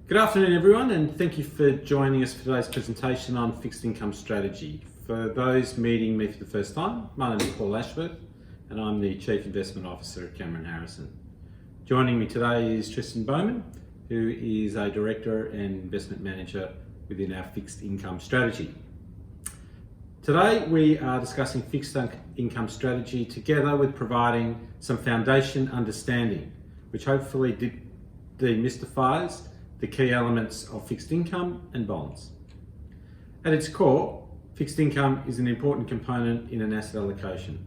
Good afternoon everyone, and thank you for joining us for today's presentation on fixed income strategy. For those meeting me for the first time, my name is Paul Ashworth and I'm the Chief Investment Officer at Cameron Harrison. Joining me today is Tristan Bowman, who is a Director and Investment Manager within our fixed income strategy. Today we are discussing fixed income strategy together with providing some foundation understanding, which hopefully demystifies the key elements of fixed income and bonds. At its core, fixed income is an important component in an asset allocation.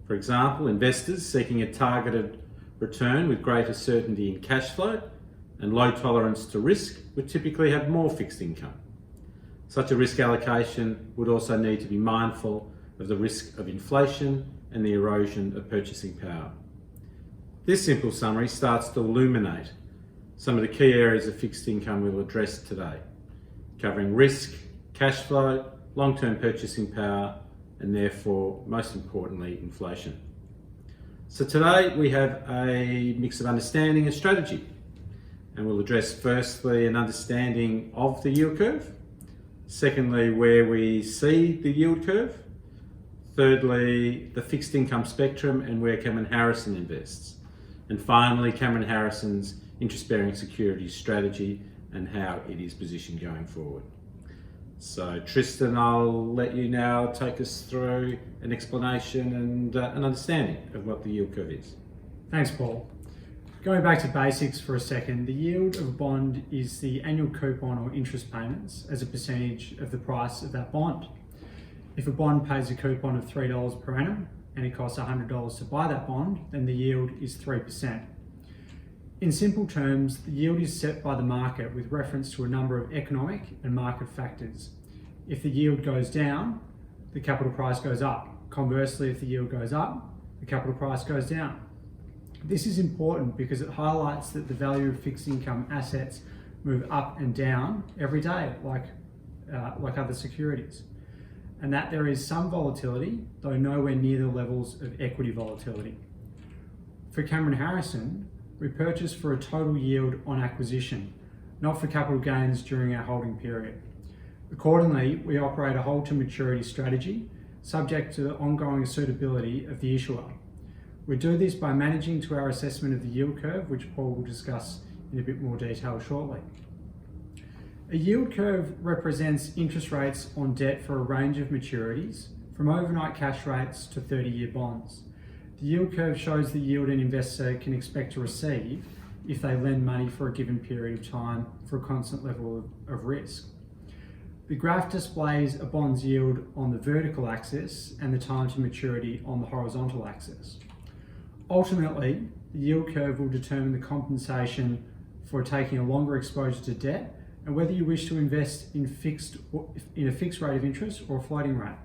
For example, investors seeking a targeted return with greater certainty in cash flow and low tolerance to risk would typically have more fixed income. Such a risk allocation would also need to be mindful of the risk of inflation and the erosion of purchasing power. This simple summary starts to illuminate some of the key areas of fixed income we'll address today, covering risk, cash flow, long-term purchasing power, and therefore, most importantly, inflation. So today we have a mix of understanding and strategy, and we'll address firstly an understanding of the yield curve, secondly where we see the yield curve, thirdly the fixed income spectrum and where Cameron Harrison invests, and finally Cameron Harrison's interest-bearing securities strategy and how it is positioned going forward. So Tristan, I'll let you now take us through an explanation and an understanding of what the yield curve is. Thanks, Paul. Going back to basics for a second, the yield of a bond is the annual coupon or interest payments as a percentage of the price of that bond. If a bond pays a coupon of $3 per annum and it costs $100 to buy that bond, then the yield is 3%. In simple terms, the yield is set by the market with reference to a number of economic and market factors. If the yield goes down, the capital price goes up. Conversely, if the yield goes up, the capital price goes down. This is important because it highlights that the value of fixed income assets move up and down every day, like other securities, and that there is some volatility, though nowhere near the levels of equity volatility. For Cameron Harrison, we purchase for a total yield on acquisition, not for capital gains during our holding period. Accordingly, we operate a hold to maturity strategy subject to the ongoing suitability of the issuer. We do this by managing to our assessment of the yield curve, which Paul will discuss in a bit more detail shortly. A yield curve represents interest rates on debt for a range of maturities, from overnight cash rates to 30-year bonds. The yield curve shows the yield an investor can expect to receive if they lend money for a given period of time for a constant level of risk. The graph displays a bond's yield on the vertical axis and the time to maturity on the horizontal axis. Ultimately, the yield curve will determine the compensation for taking a longer exposure to debt and whether you wish to invest in a fixed rate of interest or a floating rate.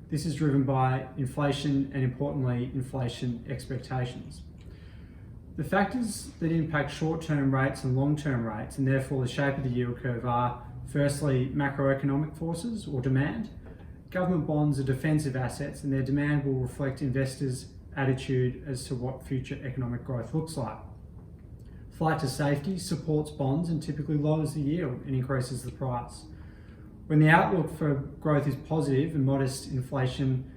This is driven by inflation and, importantly, inflation expectations. The factors that impact short-term rates and long-term rates, and therefore the shape of the yield curve, are firstly macroeconomic forces or demand. Government bonds are defensive assets and their demand will reflect investors' attitude as to what future economic growth looks like. Flight to safety supports bonds and typically lowers the yield and increases the price. When the outlook for growth is positive and modest inflation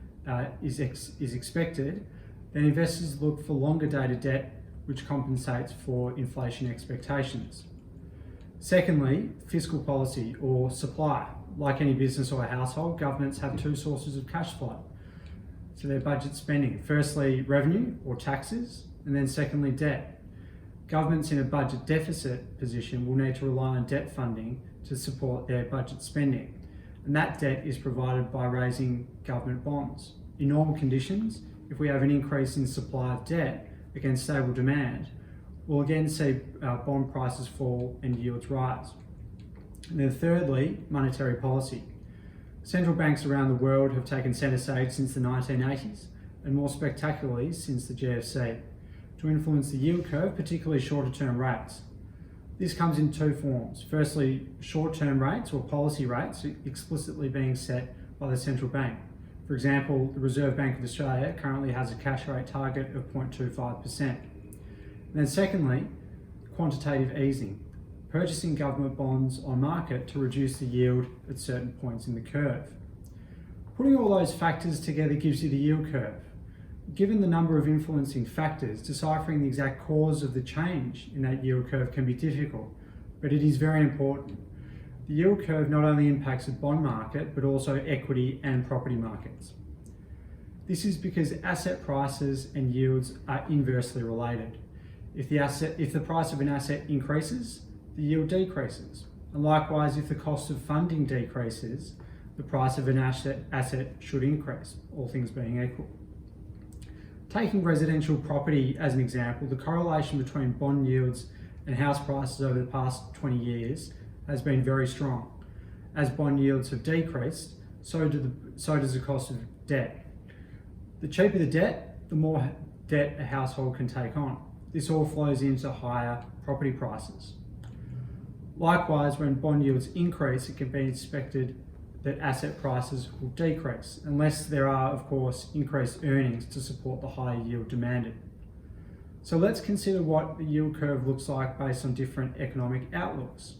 is expected, then investors look for longer dated debt, which compensates for inflation expectations. Secondly, fiscal policy or supply. Like any business or a household, governments have two sources of cash flow to their budget spending. Firstly, revenue or taxes, and then secondly, debt. Governments in a budget deficit position will need to rely on debt funding to support their budget spending, and that debt is provided by raising government bonds. In normal conditions, if we have an increase in supply of debt against stable demand, we'll again see bond prices fall and yields rise. And then thirdly, monetary policy. Central banks around the world have taken centre stage since the 1980s, and more spectacularly since the GFC, to influence the yield curve, particularly shorter term rates. This comes in two forms. Firstly, short-term rates or policy rates explicitly being set by the central bank. For example, the Reserve Bank of Australia currently has a cash rate target of 0.25%. And then secondly, quantitative easing. purchasing government bonds on market to reduce the yield at certain points in the curve. Putting all those factors together gives you the yield curve. Given the number of influencing factors, deciphering the exact cause of the change in that yield curve can be difficult, but it is very important. The yield curve not only impacts the bond market, but also equity and property markets. This is because asset prices and yields are inversely related. If the price of an asset increases, the yield decreases. And likewise, if the cost of funding decreases, the price of an asset should increase, all things being equal. Taking residential property as an example, the correlation between bond yields and house prices over the past 20 years has been very strong. As bond yields have decreased, so does the cost of debt. The cheaper the debt, the more debt a household can take on. This all flows into higher property prices. Likewise, when bond yields increase, it can be expected that asset prices will decrease, unless there are, of course, increased earnings to support the higher yield demanded. So let's consider what the yield curve looks like based on different economic outlooks.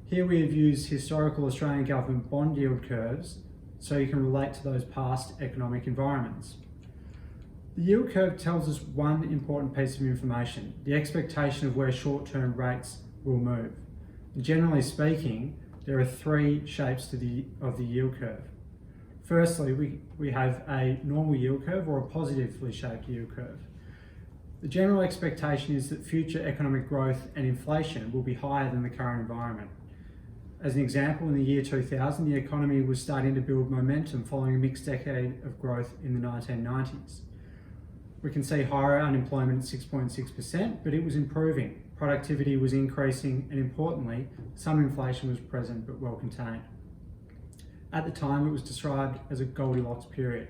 Here we have used historical Australian government bond yield curves so you can relate to those past economic environments. The yield curve tells us one important piece of information, the expectation of where short-term rates will move. And generally speaking, there are three shapes of the yield curve. Firstly, we have a normal yield curve or a positively shaped yield curve. The general expectation is that future economic growth and inflation will be higher than the current environment. As an example, in the year 2000, the economy was starting to build momentum following a mixed decade of growth in the 1990s. We can see higher unemployment at 6.6%, but it was improving. Productivity was increasing, and importantly, some inflation was present but well contained. At the time, it was described as a Goldilocks period.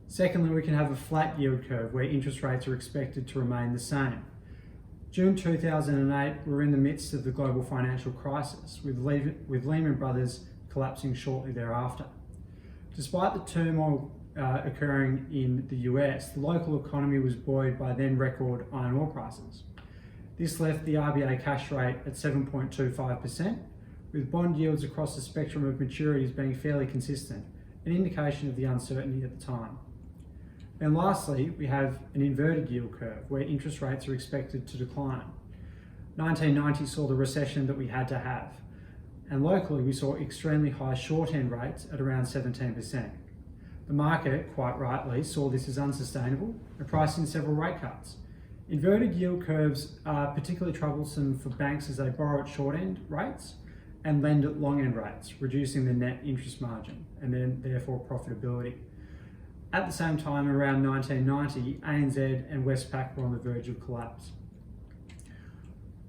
Secondly, we can have a flat yield curve where interest rates are expected to remain the same. June 2008, we were in the midst of the global financial crisis, with Lehman Brothers collapsing shortly thereafter. Despite the turmoil occurring in the US, the local economy was buoyed by then record iron ore prices. This left the RBA cash rate at 7.25%, with bond yields across the spectrum of maturities being fairly consistent, an indication of the uncertainty at the time. And lastly, we have an inverted yield curve where interest rates are expected to decline. 1990 saw the recession that we had to have, and locally we saw extremely high short-end rates at around 17%. The market, quite rightly, saw this as unsustainable and priced in several rate cuts. Inverted yield curves are particularly troublesome for banks as they borrow at short-end rates and lend at long-end rates, reducing the net interest margin and then therefore profitability. At the same time, around 1990, ANZ and Westpac were on the verge of collapse.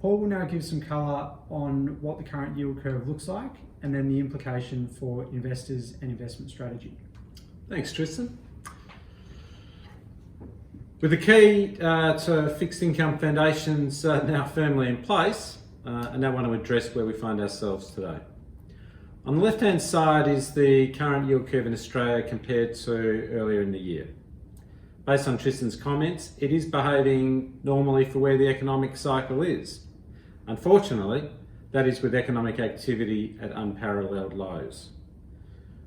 Paul will now give some colour on what the current yield curve looks like and then the implication for investors and investment strategy. Thanks, Tristan. With the key to fixed income foundations now firmly in place, I now want to address where we find ourselves today. On the left-hand side is the current yield curve in Australia compared to earlier in the year. Based on Tristan's comments, it is behaving normally for where the economic cycle is. Unfortunately, that is with economic activity at unparalleled lows.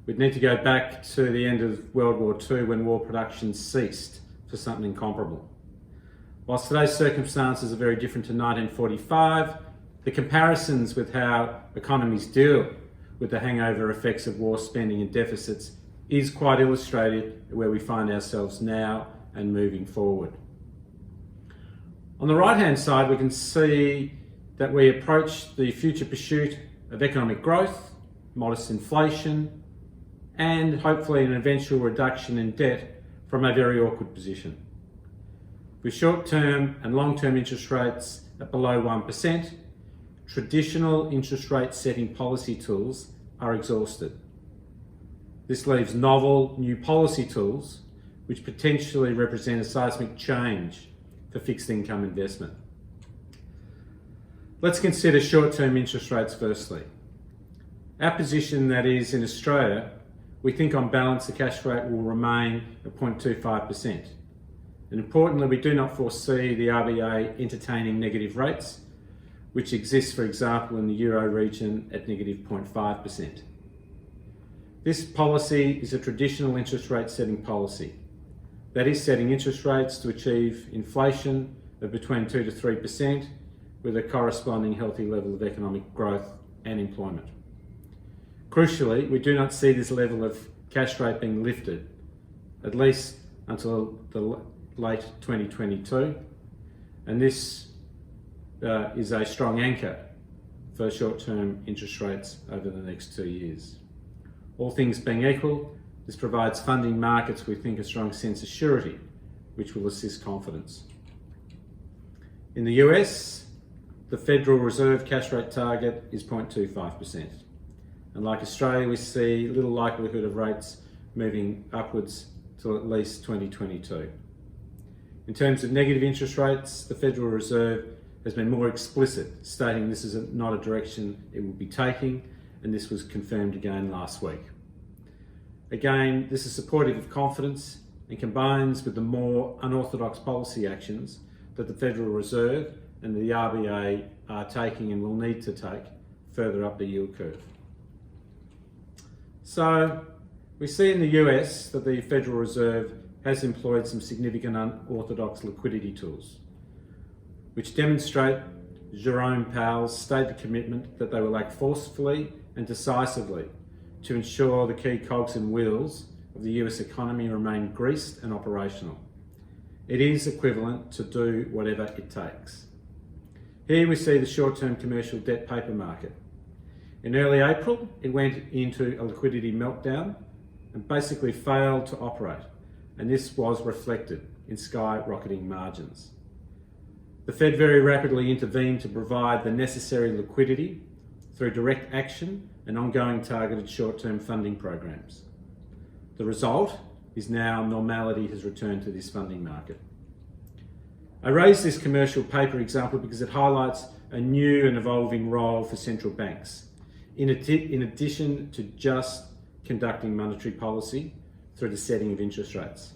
We'd need to go back to the end of World War II when war production ceased for something comparable. Whilst today's circumstances are very different to 1945, the comparisons with how economies deal with the hangover effects of war spending and deficits is quite illustrative of where we find ourselves now and moving forward. On the right-hand side, we can see that we approach the future pursuit of economic growth, modest inflation, and hopefully an eventual reduction in debt from a very awkward position. With short-term and long-term interest rates at below 1%, traditional interest rate setting policy tools are exhausted. This leaves novel new policy tools which potentially represent a seismic change for fixed income investment. Let's consider short-term interest rates firstly. Our position, that is, in Australia, we think on balance the cash rate will remain at 0.25%. And importantly, we do not foresee the RBA entertaining negative rates, which exists, for example, in the Euro region at negative 0.5%. This policy is a traditional interest rate setting policy. That is, setting interest rates to achieve inflation of between 2 to 3% with a corresponding healthy level of economic growth and employment. Crucially, we do not see this level of cash rate being lifted, at least until the late 2022, and this is a strong anchor for short-term interest rates over the next 2 years. All things being equal, this provides funding markets, we think, a strong sense of surety, which will assist confidence. In the US, the Federal Reserve cash rate target is 0.25%. And like Australia, we see little likelihood of rates moving upwards till at least 2022. In terms of negative interest rates, the Federal Reserve has been more explicit, stating this is not a direction it will be taking, and this was confirmed again last week. Again, this is supportive of confidence and combines with the more unorthodox policy actions that the Federal Reserve and the RBA are taking and will need to take further up the yield curve. So we see in the US that the Federal Reserve has employed some significant unorthodox liquidity tools, which demonstrate Jerome Powell's stated commitment that they will act forcefully and decisively to ensure the key cogs and wheels of the US economy remain greased and operational. It is equivalent to do whatever it takes. Here we see the short-term commercial debt paper market. In early April, it went into a liquidity meltdown and basically failed to operate, and this was reflected in skyrocketing margins. The Fed very rapidly intervened to provide the necessary liquidity through direct action and ongoing targeted short-term funding programs. The result is now normality has returned to this funding market. I raise this commercial paper example because it highlights a new and evolving role for central banks, in addition to just conducting monetary policy through the setting of interest rates.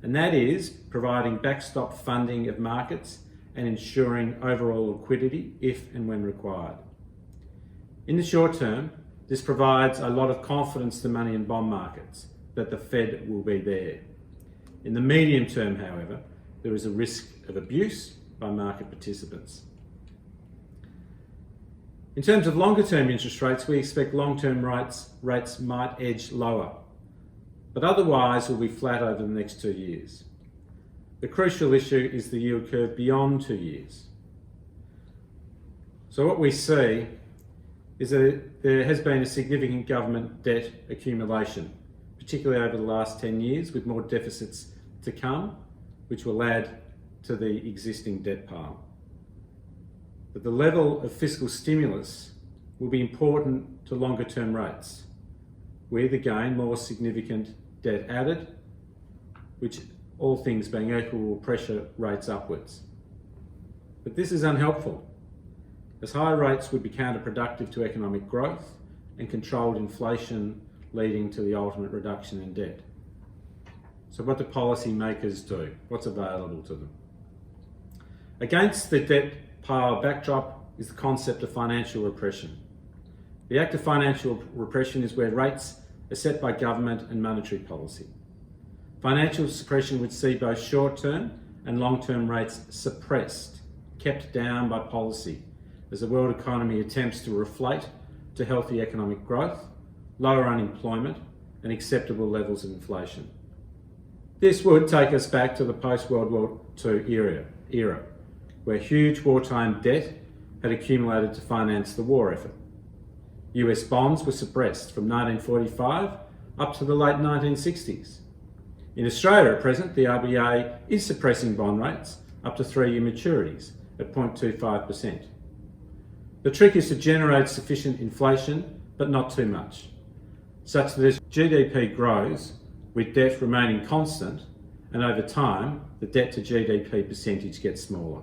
And that is providing backstop funding of markets and ensuring overall liquidity if and when required. In the short term, this provides a lot of confidence to money and bond markets that the Fed will be there. In the medium term, however, there is a risk of abuse by market participants. In terms of longer term interest rates, we expect long-term rates might edge lower, but otherwise will be flat over the next 2 years. The crucial issue is the yield curve beyond 2 years. So what we see is that there has been a significant government debt accumulation, particularly over the last 10 years, with more deficits to come, which will add to the existing debt pile. But the level of fiscal stimulus will be important to longer term rates, with again more significant debt added, which all things being equal will pressure rates upwards. But this is unhelpful, as higher rates would be counterproductive to economic growth and controlled inflation, leading to the ultimate reduction in debt. So what do policymakers do? What's available to them? Against the debt pile backdrop is the concept of financial repression. The act of financial repression is where rates are set by government and monetary policy. Financial suppression would see both short-term and long-term rates suppressed, kept down by policy, as the world economy attempts to reflate to healthy economic growth, lower unemployment, and acceptable levels of inflation. This would take us back to the post-World War II era, where huge wartime debt had accumulated to finance the war effort. US bonds were suppressed from 1945 up to the late 1960s. In Australia at present, the RBA is suppressing bond rates up to 3-year maturities at 0.25%. The trick is to generate sufficient inflation, but not too much, such that as GDP grows, with debt remaining constant, and over time, the debt to GDP percentage gets smaller.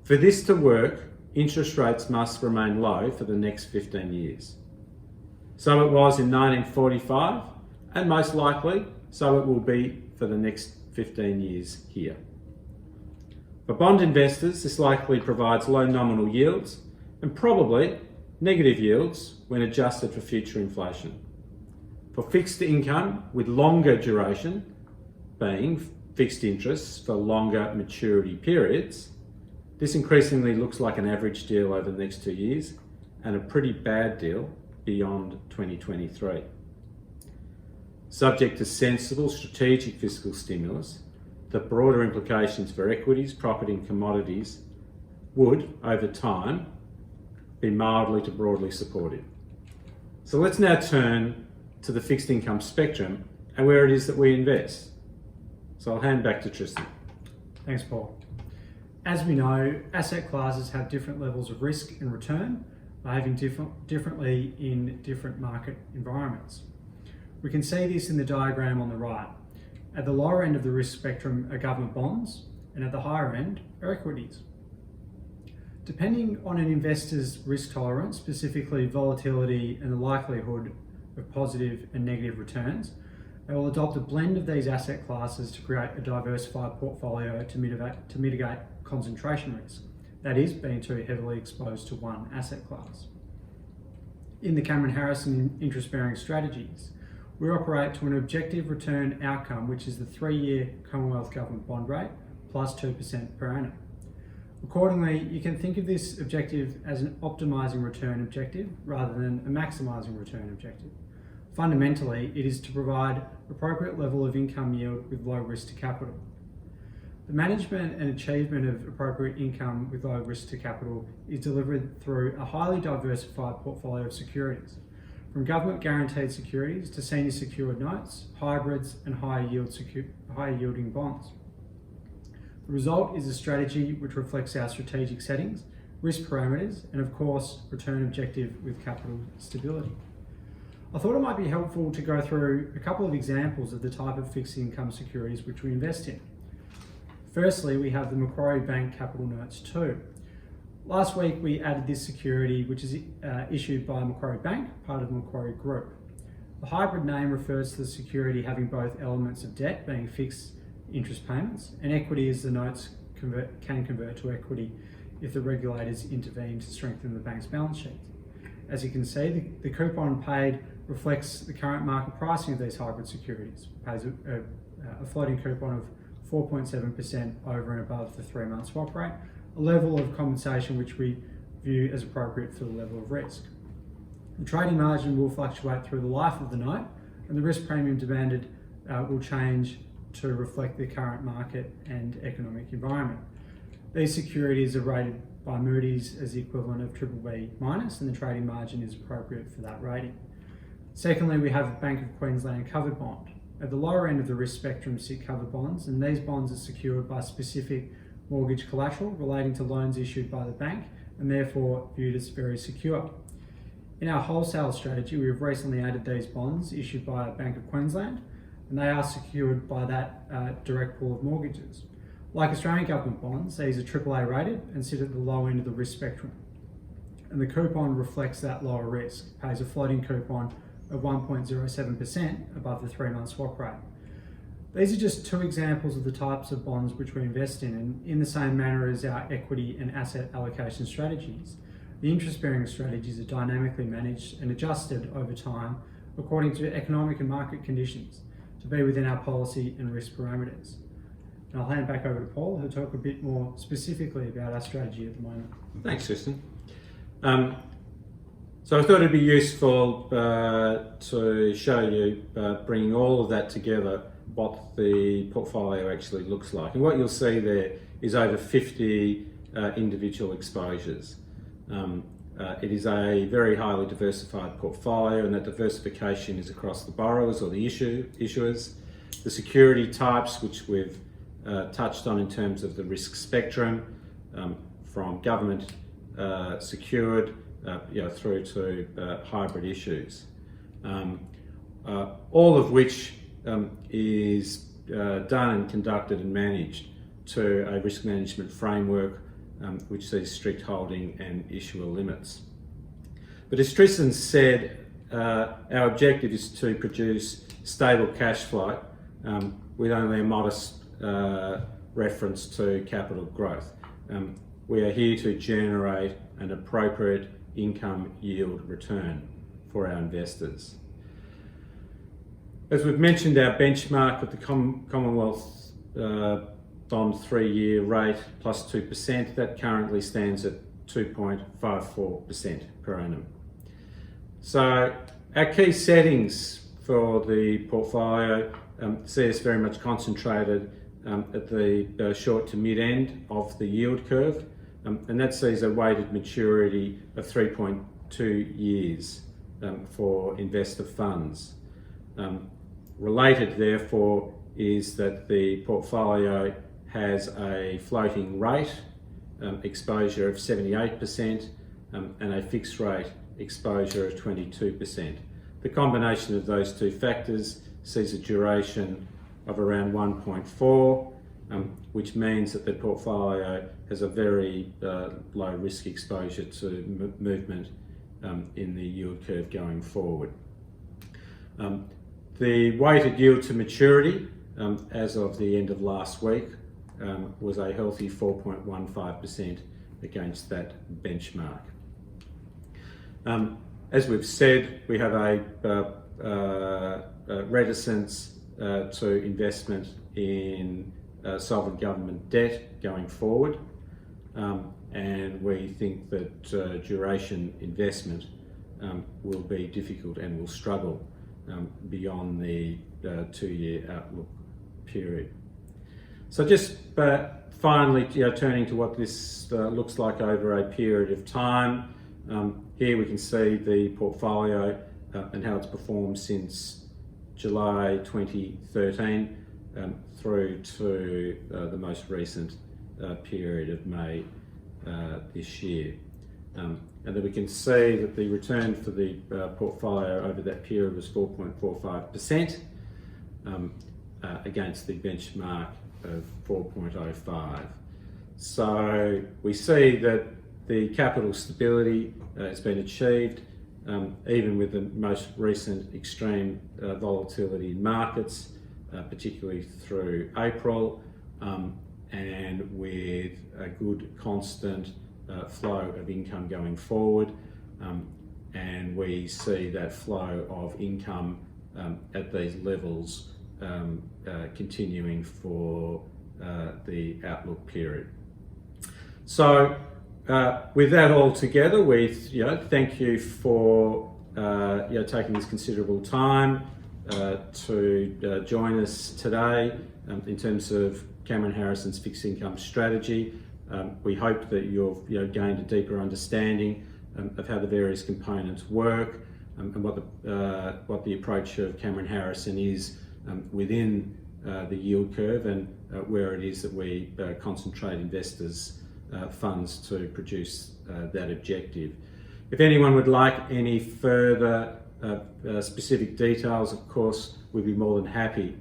For this to work, interest rates must remain low for the next 15 years. So it was in 1945, and most likely, so it will be for the next 15 years here. For bond investors, this likely provides low nominal yields and probably negative yields when adjusted for future inflation. For fixed income with longer duration, being fixed interests for longer maturity periods, this increasingly looks like an average deal over the next 2 years and a pretty bad deal beyond 2023. Subject to sensible strategic fiscal stimulus, the broader implications for equities, property and commodities would, over time, be mildly to broadly supportive. So let's now turn to the fixed income spectrum and where it is that we invest. So I'll hand back to Tristan. Thanks, Paul. As we know, asset classes have different levels of risk and return, behaving differently in different market environments. We can see this in the diagram on the right. At the lower end of the risk spectrum are government bonds, and at the higher end are equities. Depending on an investor's risk tolerance, specifically volatility and the likelihood of positive and negative returns, they will adopt a blend of these asset classes to create a diversified portfolio to mitigate concentration risk, that is, being too heavily exposed to one asset class. In the Cameron Harrison interest-bearing strategies, we operate to an objective return outcome, which is the 3-year Commonwealth Government bond rate plus 2% per annum. Accordingly, you can think of this objective as an optimising return objective rather than a maximising return objective. Fundamentally, it is to provide appropriate level of income yield with low risk to capital. The management and achievement of appropriate income with low risk to capital is delivered through a highly diversified portfolio of securities, from government guaranteed securities to senior secured notes, hybrids and higher yielding bonds. The result is a strategy which reflects our strategic settings, risk parameters, and of course, return objective with capital stability. I thought it might be helpful to go through a couple of examples of the type of fixed income securities which we invest in. Firstly, we have the Macquarie Bank Capital Notes 2. Last week, we added this security, which is issued by Macquarie Bank, part of the Macquarie Group. The hybrid name refers to the security having both elements of debt, being fixed interest payments, and equity as the notes can convert to equity if the regulators intervene to strengthen the bank's balance sheet. As you can see, the coupon paid reflects the current market pricing of these hybrid securities. It pays a floating coupon of 4.7% over and above the 3-month swap rate, a level of compensation which we view as appropriate for the level of risk. The trading margin will fluctuate through the life of the note, and the risk premium demanded will change to reflect the current market and economic environment. These securities are rated by Moody's as the equivalent of BBB-, and the trading margin is appropriate for that rating. Secondly, we have the Bank of Queensland covered bond. At the lower end of the risk spectrum sit covered bonds, and these bonds are secured by specific mortgage collateral relating to loans issued by the bank and therefore viewed as very secure. In our wholesale strategy, we have recently added these bonds issued by Bank of Queensland, and they are secured by that direct pool of mortgages. Like Australian government bonds, these are AAA rated and sit at the low end of the risk spectrum. And the coupon reflects that lower risk, pays a floating coupon of 1.07% above the 3-month swap rate. These are just two examples of the types of bonds which we invest in, and in the same manner as our equity and asset allocation strategies, the interest-bearing strategies are dynamically managed and adjusted over time according to economic and market conditions to be within our policy and risk parameters. And I'll hand back over to Paul, who'll talk a bit more specifically about our strategy at the moment. Thanks, Tristan. So I thought it'd be useful to show you, bringing all of that together, what the portfolio actually looks like. And what you'll see there is over 50 individual exposures. It is a very highly diversified portfolio, and that diversification is across the borrowers or the issuers, the security types, which we've touched on in terms of the risk spectrum, from government secured through to hybrid issues, all of which is done and conducted and managed to a risk management framework which sees strict holding and issuer limits. But as Tristan said, our objective is to produce stable cash flow with only a modest reference to capital growth. We are here to generate an appropriate income yield return for our investors. As we've mentioned, our benchmark with the Commonwealth bond 3-year rate plus 2%, that currently stands at 2.54% per annum. So our key settings for the portfolio see us very much concentrated at the short to mid end of the yield curve, and that sees a weighted maturity of 3.2 years for investor funds. Related, therefore, is that the portfolio has a floating rate exposure of 78% and a fixed rate exposure of 22%. The combination of those two factors sees a duration of around 1.4, which means that the portfolio has a very low risk exposure to movement in the yield curve going forward. The weighted yield to maturity as of the end of last week was a healthy 4.15% against that benchmark. As we've said, we have a reticence to investment in sovereign government debt going forward, and we think that duration investment will be difficult and will struggle beyond the 2-year outlook period. So just finally, turning to what this looks like over a period of time. Here we can see the portfolio and how it's performed since July 2013 through to the most recent period of May this year. And then we can see that the return for the portfolio over that period was 4.45% against the benchmark of 4.05. So we see that the capital stability has been achieved even with the most recent extreme volatility in markets, particularly through April, and with a good constant flow of income going forward, and we see that flow of income at these levels continuing for the outlook period. So with that all together, we thank you for taking this considerable time to join us today in terms of Cameron Harrison's fixed income strategy. We hope that you've gained a deeper understanding of how the various components work and what the approach of Cameron Harrison is within the yield curve and where it is that we concentrate investors' funds to produce that objective. If anyone would like any further specific details, of course, we'd be more than happy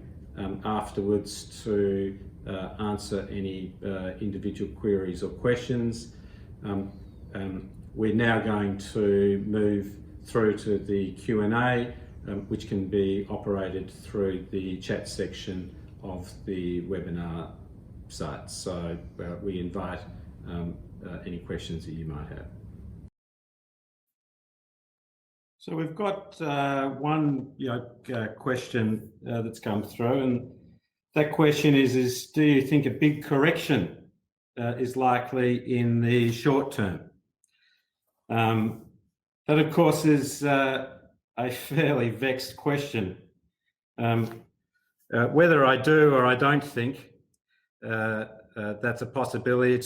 afterwards to answer any individual queries or questions. We're now going to move through to the Q&A, which can be operated through the chat section of the webinar site. So we invite any questions that you might have. So we've got one question that's come through, and that question is do you think a big correction is likely in the short term? That, of course, is a fairly vexed question. Whether I do or I don't think that's a possibility,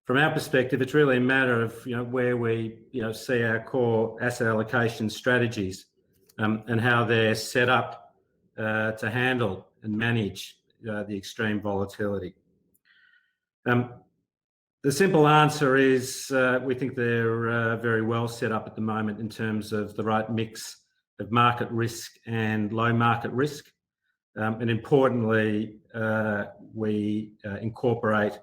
from our perspective, it's really a matter of where we see our core asset allocation strategies and how they're set up to handle and manage the extreme volatility. The simple answer is we think they're very well set up at the moment in terms of the right mix of market risk and low market risk. And importantly, we incorporate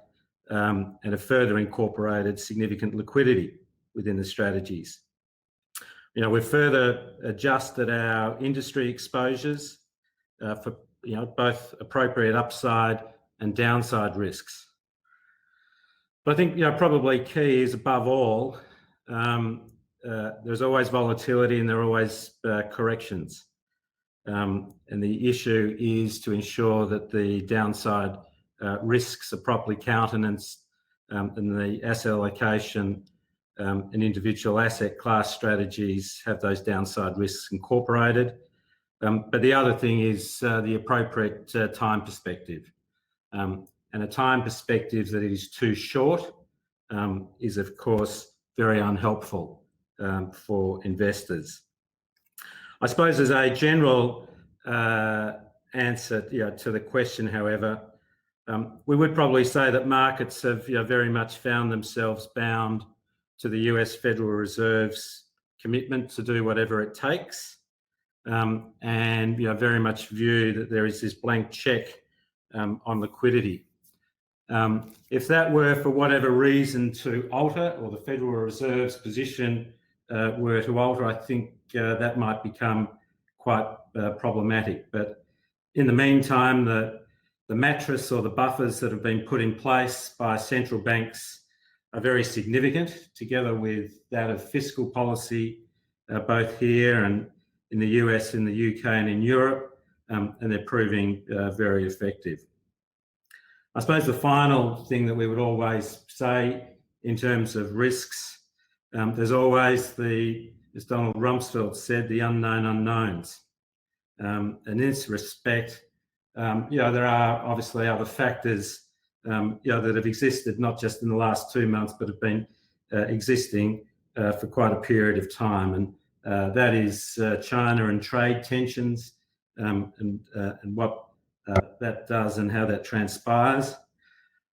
and have further incorporated significant liquidity within the strategies. We've further adjusted our industry exposures for both appropriate upside and downside risks. But I think probably key is, above all, there's always volatility and there are always corrections. And the issue is to ensure that the downside risks are properly countenanced, and the asset allocation and individual asset class strategies have those downside risks incorporated. But the other thing is the appropriate time perspective. And a time perspective that is too short is, of course, very unhelpful for investors. I suppose as a general answer to the question, however, we would probably say that markets have very much found themselves bound to the US Federal Reserve's commitment to do whatever it takes, and very much view that there is this blank check on liquidity. If that were for whatever reason to alter, or the Federal Reserve's position were to alter, I think that might become quite problematic. But in the meantime, the mattress or the buffers that have been put in place by central banks are very significant, together with that of fiscal policy, both here and in the US, in the UK and in Europe, and they're proving very effective. I suppose the final thing that we would always say in terms of risks, there's always as Donald Rumsfeld said, the unknown unknowns. And in this respect, there are obviously other factors that have existed not just in the last 2 months, but have been existing for quite a period of time. And that is China and trade tensions, and what that does and how that transpires.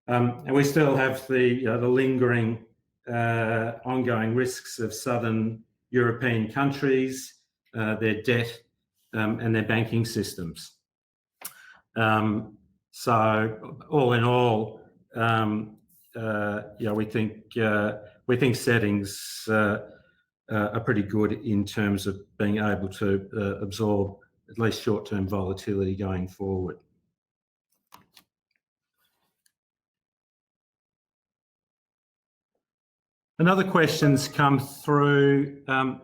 And we still have the lingering ongoing risks of southern European countries, their debt and their banking systems. So all in all, we think settings are pretty good in terms of being able to absorb at least short-term volatility going forward. Another question's come through, and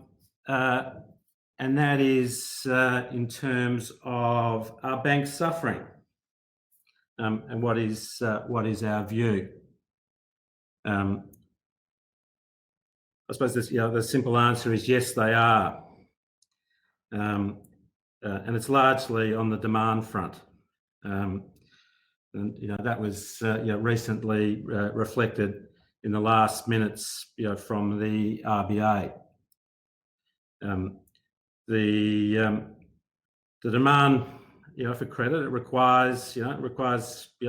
that is in terms of, are banks suffering? And what is our view? I suppose the simple answer is yes, they are. And it's largely on the demand front. And that was recently reflected in the last minutes from the RBA. The demand for credit, it requires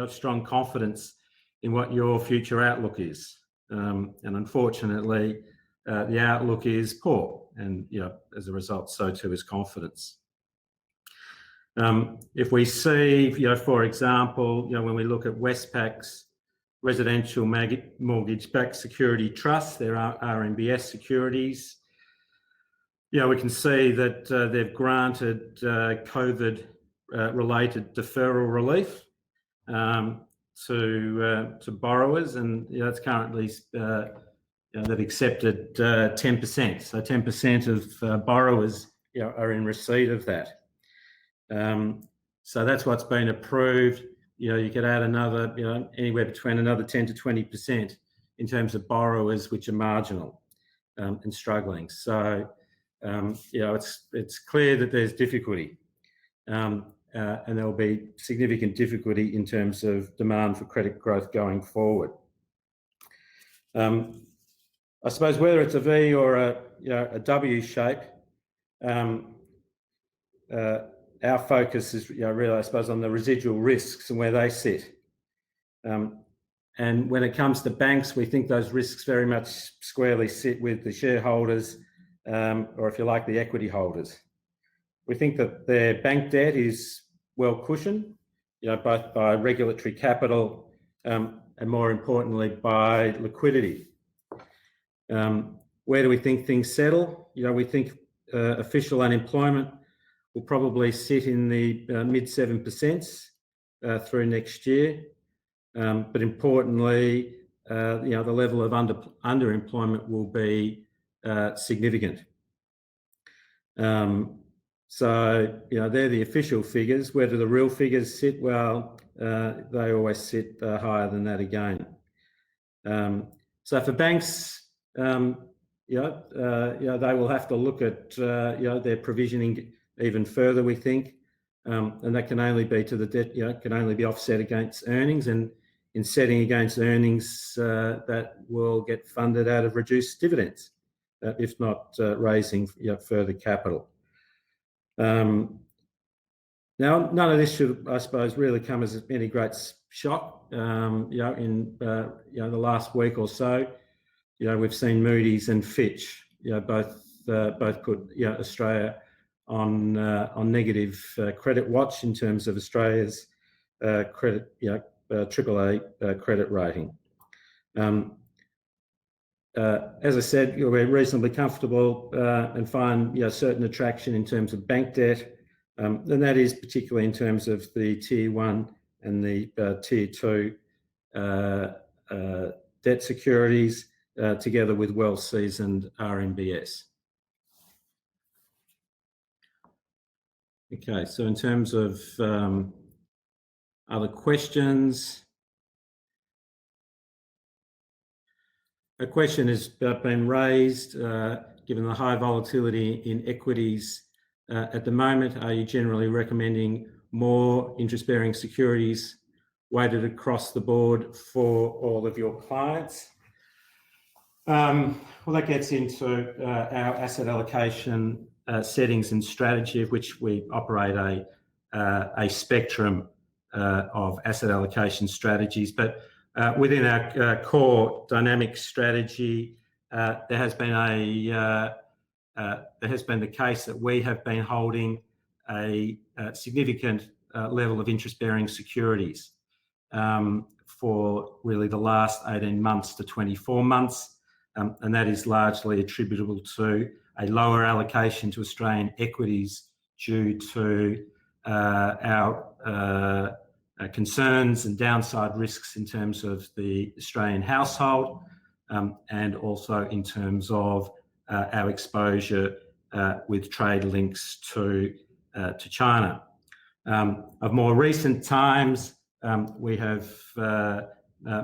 strong confidence in what your future outlook is, and unfortunately the outlook is poor, and as a result, so too is confidence. If we see, for example, when we look at Westpac's residential mortgage-backed security trusts, there are RMBS securities, we can see that they've granted COVID-related deferral relief to borrowers, and it's currently they've accepted 10%. So 10% of borrowers are in receipt of that. So that's what's been approved. You could add another, anywhere between another 10 to 20% in terms of borrowers which are marginal and struggling. So it's clear that there's difficulty, and there'll be significant difficulty in terms of demand for credit growth going forward. I suppose whether it's a V or a W shape, our focus is really, I suppose, on the residual risks and where they sit. And when it comes to banks, we think those risks very much squarely sit with the shareholders, or if you like, the equity holders. We think that their bank debt is well cushioned, both by regulatory capital and more importantly by liquidity. Where do we think things settle? We think official unemployment will probably sit in the mid 7% through next year. but importantly, the level of underemployment will be significant. So, they're the official figures. Where do the real figures sit? Well, they always sit higher than that again. So for banks, they will have to look at their provisioning even further, we think, and that can only be to the debt. Can only be offset against earnings, and in setting against earnings, that will get funded out of reduced dividends, if not raising further capital. Now, none of this should, I suppose, really come as any great shock. In the last week or so, we've seen Moody's and Fitch, both put Australia on negative credit watch in terms of Australia's credit, AAA credit rating. As I said, we're reasonably comfortable and find certain attraction in terms of bank debt, and that is particularly in terms of the Tier 1 and the Tier 2 debt securities, together with well-seasoned RMBS. Okay, so in terms of other questions, a question has been raised, given the high volatility in equities at the moment, are you generally recommending more interest-bearing securities weighted across the board for all of your clients? Well, that gets into our asset allocation settings and strategy, of which we operate a spectrum of asset allocation strategies. But within our core dynamic strategy, there has been the case that we have been holding a significant level of interest-bearing securities for really the last 18 months to 24 months. And that is largely attributable to a lower allocation to Australian equities due to our concerns and downside risks in terms of the Australian household, and also in terms of our exposure with trade links to China. Of more recent times, we have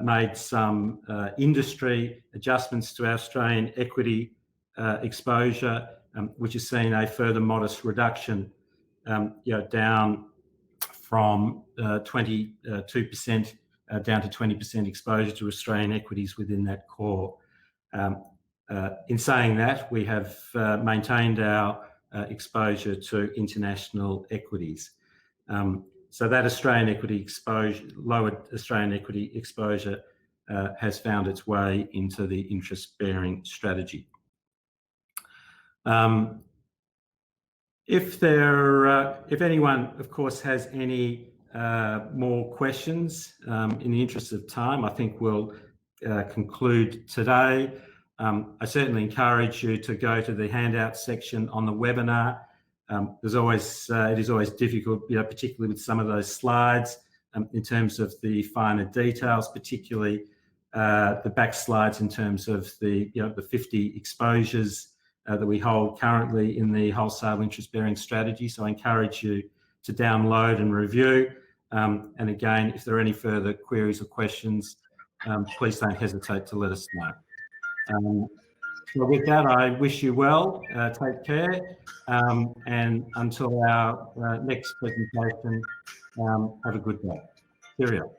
made some industry adjustments to our Australian equity exposure, which has seen a further modest reduction, down from 22% down to 20% exposure to Australian equities within that core. In saying that, we have maintained our exposure to international equities. So that Australian equity exposure, lowered Australian equity exposure, has found its way into the interest-bearing strategy. If anyone, of course, has any more questions, in the interest of time, I think we'll conclude today. I certainly encourage you to go to the handout section on the webinar. It is always difficult, particularly with some of those slides, in terms of the finer details, particularly the back slides in terms of the 50 exposures that we hold currently in the wholesale interest-bearing strategy. So I encourage you to download and review. And again, if there are any further queries or questions, please don't hesitate to let us know. So with that, I wish you well, take care, and until our next presentation, have a good day. Cheerio.